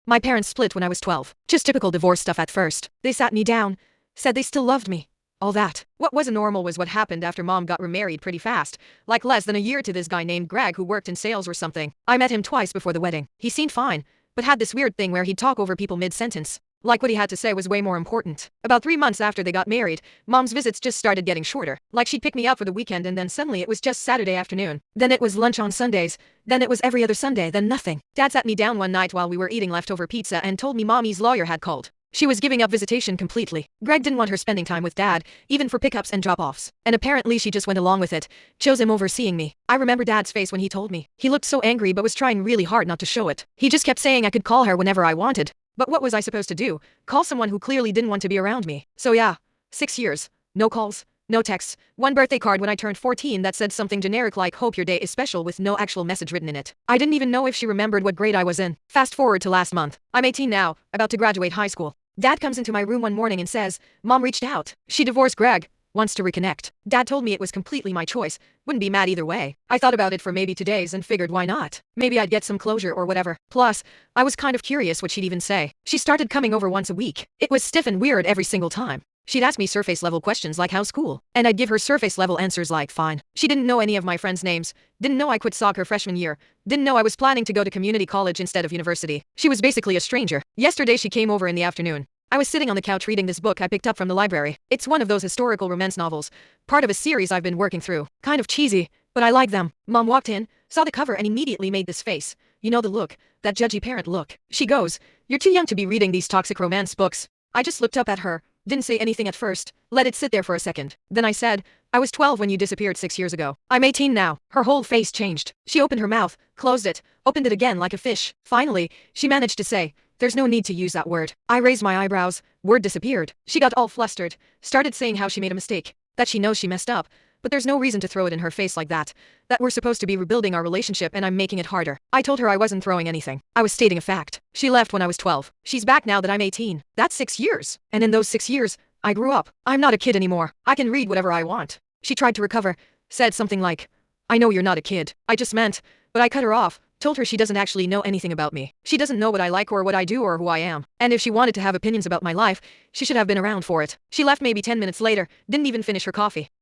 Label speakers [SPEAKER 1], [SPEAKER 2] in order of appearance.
[SPEAKER 1] My parents split when I was 12. Just typical divorce stuff at first. They sat me down, said they still loved me. All that. What wasn't normal was what happened after mom got remarried pretty fast. Like less than a year to this guy named Greg who worked in sales or something. I met him twice before the wedding. He seemed fine, but had this weird thing where he'd talk over people mid-sentence. Like what he had to say was way more important. About 3 months after they got married, mom's visits just started getting shorter. Like she'd pick me up for the weekend and then suddenly it was just Saturday afternoon. Then it was lunch on Sundays. Then it was every other Sunday, then nothing. Dad sat me down one night while we were eating leftover pizza and told me mommy's lawyer had called. She was giving up visitation completely. Greg didn't want her spending time with Dad, even for pickups and drop-offs. And apparently she just went along with it, chose him over seeing me. I remember Dad's face when he told me. He looked so angry but was trying really hard not to show it. He just kept saying I could call her whenever I wanted. But what was I supposed to do? Call someone who clearly didn't want to be around me. So yeah, 6 years. No calls. No texts. One birthday card when I turned 14 that said something generic like hope your day is special with no actual message written in it. I didn't even know if she remembered what grade I was in. Fast forward to last month. I'm 18 now, about to graduate high school. Dad comes into my room one morning and says, Mom reached out. She divorced Greg. Wants to reconnect. Dad told me it was completely my choice. Wouldn't be mad either way. I thought about it for maybe 2 days and figured why not? Maybe I'd get some closure or whatever. Plus, I was kind of curious what she'd even say. She started coming over once a week. It was stiff and weird every single time. She'd ask me surface level questions like how's school, and I'd give her surface level answers like fine. She didn't know any of my friends' names, didn't know I quit soccer freshman year, didn't know I was planning to go to community college instead of university. She was basically a stranger. Yesterday she came over in the afternoon. I was sitting on the couch reading this book I picked up from the library. It's one of those historical romance novels, part of a series I've been working through. Kind of cheesy, but I like them. Mom walked in, saw the cover and immediately made this face. You know the look, that judgy parent look. She goes, "You're too young to be reading these toxic romance books." I just looked up at her, didn't say anything at first, let it sit there for a second. Then I said, I was 12 when you disappeared 6 years ago. I'm 18 now. Her whole face changed. She opened her mouth, closed it, opened it again like a fish. Finally, she managed to say, "There's no need to use that word." I raised my eyebrows. Word disappeared. She got all flustered, started saying how she made a mistake, that she knows she messed up, but there's no reason to throw it in her face like that we're supposed to be rebuilding our relationship and I'm making it harder. I told her I wasn't throwing anything. I was stating a fact. She left when I was 12. She's back now that I'm 18. That's 6 years. And in those 6 years, I grew up. I'm not a kid anymore. I can read whatever I want. She tried to recover, said something like, "I know you're not a kid. I just meant," but I cut her off. Told her she doesn't actually know anything about me. She doesn't know what I like or what I do or who I am. And if she wanted to have opinions about my life, she should have been around for it. She left maybe 10 minutes later, didn't even finish her coffee.